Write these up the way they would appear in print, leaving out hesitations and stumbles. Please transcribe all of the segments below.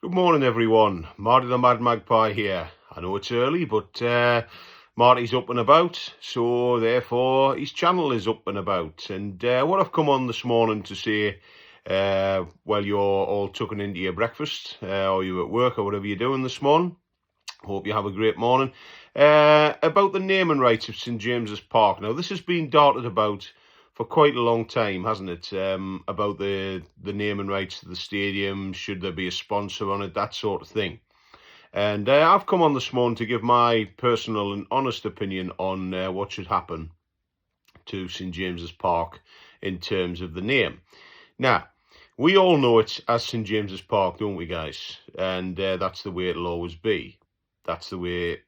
Good morning, everyone. Marty the Mad Magpie here. I know it's early, but Marty's up and about, so therefore his channel is up and about. And what I've come on this morning to say, while you're all tucking into your breakfast, or you're at work, or whatever you're doing this morning, hope you have a great morning, about the naming rights of St James's Park. Now, this has been darted about for quite a long time, hasn't it? About the naming rights to the stadium, should there be a sponsor on it, that sort of thing. And I've come on this morning to give my personal and honest opinion on what should happen to St James's Park in terms of the name. Now, we all know it as St James's Park, don't we, guys? And that's the way it'll always be. That's the way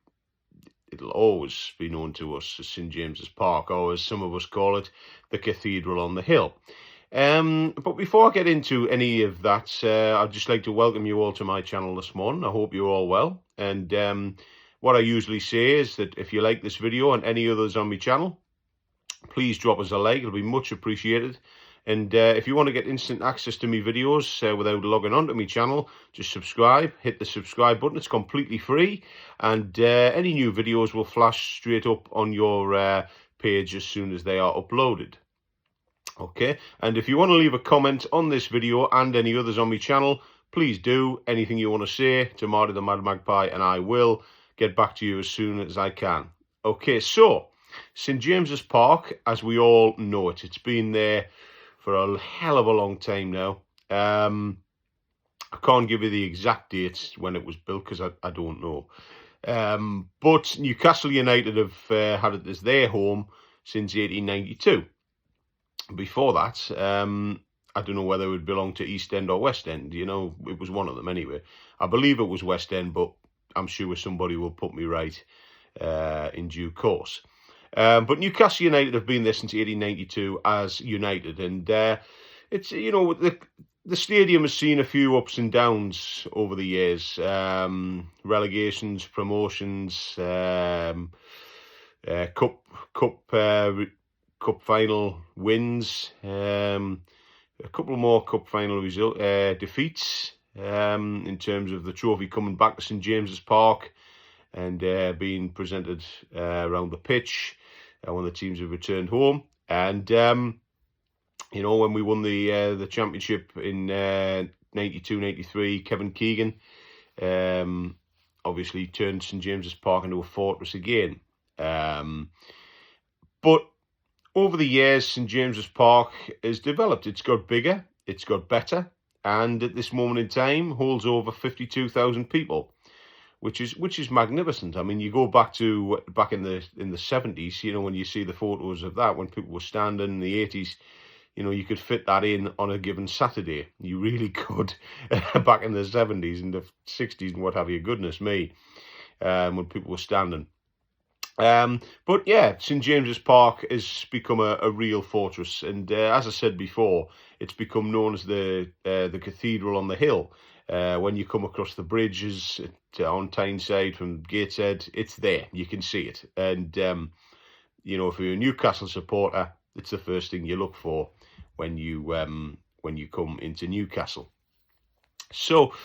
it'll always be known to us as St James's Park, or as some of us call it, the Cathedral on the Hill. But before I get into any of that, I'd just like to welcome you all to my channel this morning. I hope you're all well. And what I usually say is that if you like this video and any others on my channel, please drop us a like. It'll be much appreciated. And if you want to get instant access to my videos without logging on to my channel, just subscribe, hit the subscribe button. It's completely free. And any new videos will flash straight up on your page as soon as they are uploaded. Okay, and if you want to leave a comment on this video and any others on my channel, please do. Anything you want to say to Marty the Mad Magpie, and I will get back to you as soon as I can. Okay, so St James's Park, as we all know it, it's been there for a hell of a long time now. I can't give you the exact dates when it was built because I don't know. But Newcastle United have had it as their home since 1892. Before that, I don't know whether it would belong to East End or West End. You know, it was one of them anyway. I believe it was West End, but I'm sure somebody will put me right in due course. But Newcastle United have been there since 1892 as United, and it's, you know, the stadium has seen a few ups and downs over the years. Relegations, promotions, cup final wins, a couple more cup final defeats in terms of the trophy coming back to St James's Park and being presented around the pitch when the teams have returned home. And you know, when we won the championship in 92-93, Kevin Keegan obviously turned St James's Park into a fortress again. But over the years, St James's Park has developed. It's got bigger, it's got better, and at this moment in time holds over 52,000 people, which is magnificent. I mean, you go back in the 70s, you know, when you see the photos of that, when people were standing in the 80s, you know, you could fit that in on a given Saturday. You really could. Back in the 70s and the 60s and what have you, goodness me, when people were standing. But yeah, St James's Park has become a real fortress, and as I said before, it's become known as the Cathedral on the Hill. When you come across the bridges on Tyneside from Gateshead, it's there. You can see it, and you know, if you're a Newcastle supporter, it's the first thing you look for when you come into Newcastle. So,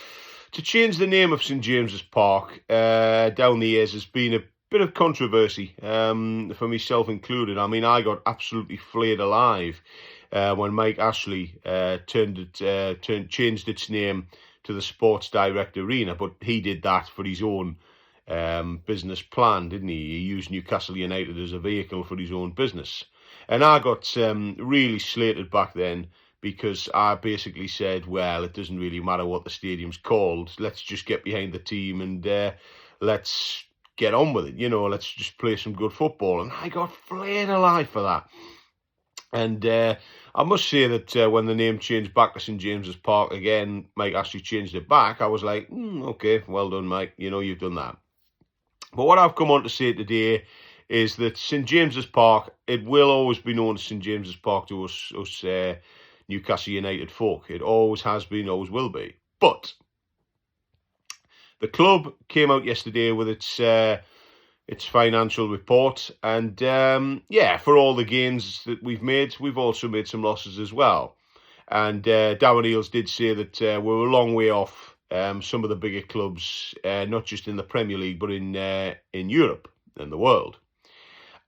to change the name of St James's Park down the years has been a bit of controversy, for myself included. I mean, I got absolutely flayed alive when Mike Ashley changed its name to the Sports Direct Arena, but he did that for his own business plan, didn't he? He used Newcastle United as a vehicle for his own business. And I got really slated back then because I basically said, well, it doesn't really matter what the stadium's called. Let's just get behind the team and let's get on with it, you know, let's just play some good football. And I got flayed alive for that. And I must say that when the name changed back to St James's Park again, Mike actually changed it back. I was like, okay, well done, Mike, you know, you've done that. But what I've come on to say today is that St James's Park, it will always be known as St James's Park to us Newcastle United folk. It always has been, always will be. But the club came out yesterday with its financial report, and yeah, for all the gains that we've made, we've also made some losses as well. And Darren Eales did say that we're a long way off some of the bigger clubs, not just in the Premier League, but in Europe and the world.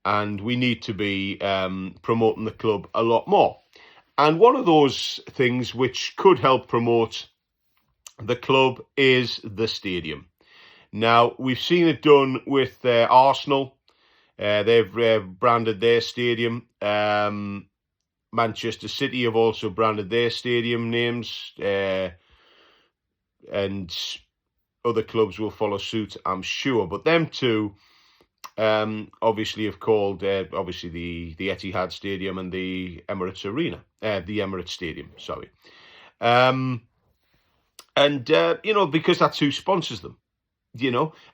And we need to be promoting the club a lot more. And one of those things which could help promote the club is the stadium. Now, we've seen it done with Arsenal. They've branded their stadium. Manchester City have also branded their stadium names. And other clubs will follow suit, I'm sure. But them two obviously have called obviously the Etihad Stadium and the Emirates Arena, the Emirates Stadium, sorry. Because that's who sponsors them,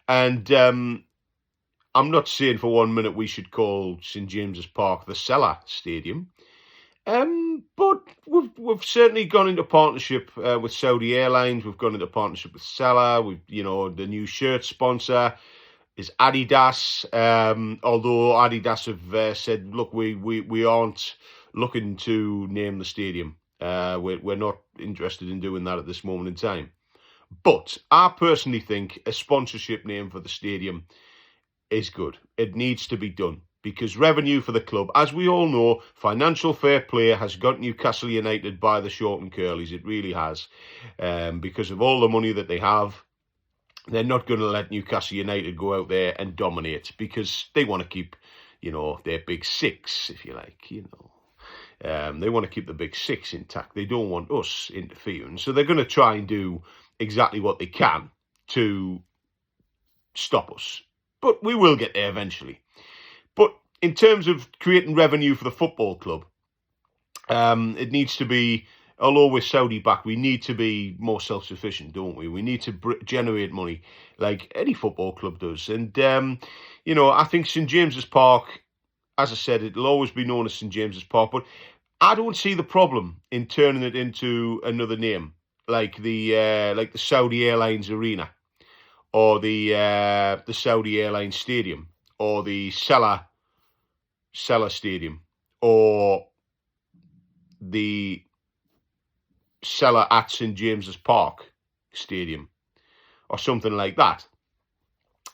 and I'm not saying for 1 minute we should call St James's Park the Cellar Stadium, but we've certainly gone into partnership with Saudi Airlines. We've gone into partnership with Cellar. The new shirt sponsor is Adidas. Although Adidas have said, look, we aren't looking to name the stadium. We're not interested in doing that at this moment in time. But I personally think a sponsorship name for the stadium is good. It needs to be done because revenue for the club, as we all know, financial fair play has got Newcastle United by the short and curlies. It really has. Because of all the money that they have, they're not going to let Newcastle United go out there and dominate because they want to keep, their big six, if you like, They want to keep the big six intact. They don't want us interfering. So they're going to try and do exactly what they can to stop us. But we will get there eventually. But in terms of creating revenue for the football club, it needs to be, although we're Saudi back, we need to be more self-sufficient, don't we? We need to generate money like any football club does. And, I think St James's Park, as I said, it'll always be known as St James's Park, but I don't see the problem in turning it into another name, like the Saudi Airlines Arena, or the Saudi Airlines Stadium, or the Cellar Stadium, or the Cellar at St James's Park Stadium, or something like that,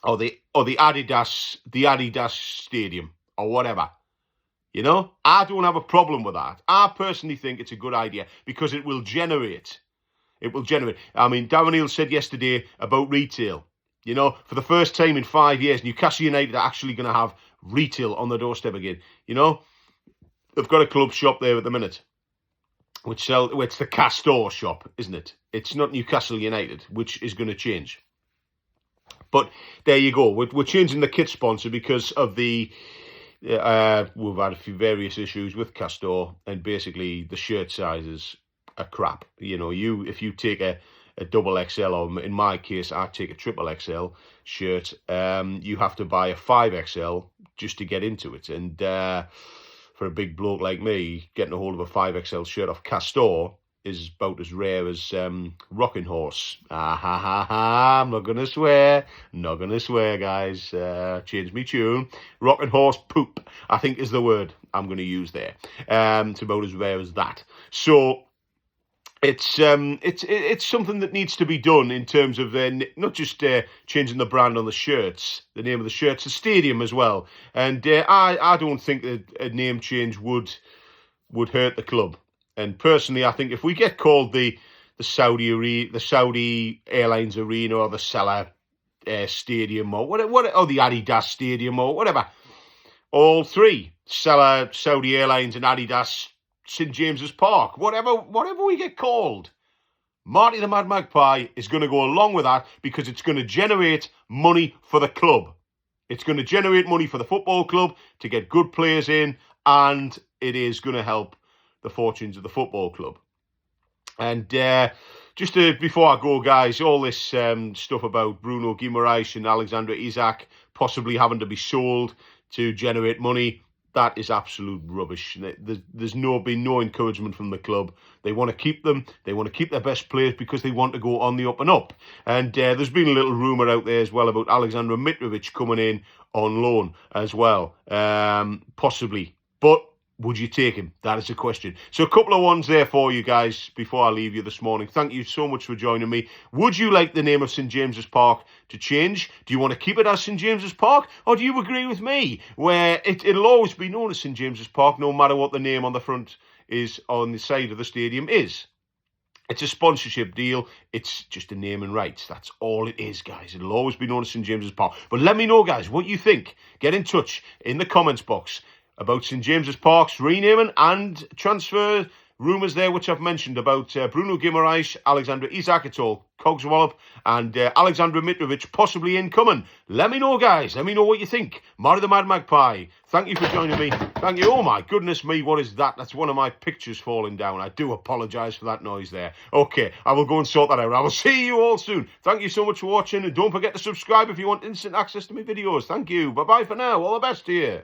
or the Adidas Stadium, or whatever. I don't have a problem with that. I personally think it's a good idea because it will generate. I mean, Darren Neal said yesterday about retail. For the first time in 5 years, Newcastle United are actually going to have retail on the doorstep again. They've got a club shop there at the minute, it's the Castor shop, isn't it? It's not Newcastle United, which is going to change. But there you go. We're changing the kit sponsor because of the. We've had a few various issues with Castor, and basically the shirt sizes are crap. If you take a double XL, or in my case, I take a triple XL shirt, you have to buy a 5XL just to get into it. And for a big bloke like me, getting a hold of a 5XL shirt off Castor is about as rare as Rocking Horse. I'm not going to swear, guys. Change me tune. Rocking Horse poop, I think, is the word I'm going to use there. It's about as rare as that. So it's something that needs to be done in terms of not just changing the brand on the shirts, the name of the shirts, the stadium as well. And I don't think that a name change would hurt the club. And personally, I think if we get called the Saudi Airlines Arena, or the Cellar Stadium, or whatever, or the Adidas Stadium, or whatever, all three, Cellar, Saudi Airlines, and Adidas, St James's Park, whatever we get called, Marty the Mad Magpie is going to go along with that because it's going to generate money for the club. It's going to generate money for the football club to get good players in, and it is going to help the fortunes of the football club. And before I go, guys, all this stuff about Bruno Guimaraes and Alexander Isak possibly having to be sold to generate money, that is absolute rubbish. There's been no encouragement from the club. They want to keep them. They want to keep their best players because they want to go on the up and up. And there's been a little rumour out there as well about Alexander Mitrovic coming in on loan as well, possibly. But would you take him? That is the question. So a couple of ones there for you guys before I leave you this morning. Thank you so much for joining me. Would you like the name of St James's Park to change? Do you want to keep it as St James's Park? Or do you agree with me where it'll always be known as St James's Park no matter what the name on the front is on the side of the stadium is? It's a sponsorship deal. It's just a name and rights. That's all it is, guys. It'll always be known as St James's Park. But let me know, guys, what you think. Get in touch in the comments box about St James's Park's renaming and transfer rumours there, which I've mentioned about Bruno Guimaraes, Alexander Isak, it's all Cogswallop, and Alexander Mitrovic possibly incoming. Let me know, guys. Let me know what you think. Marty the Mad Magpie, thank you for joining me. Thank you. Oh, my goodness me, what is that? That's one of my pictures falling down. I do apologise for that noise there. Okay, I will go and sort that out. I will see you all soon. Thank you so much for watching, and don't forget to subscribe if you want instant access to my videos. Thank you. Bye-bye for now. All the best to you.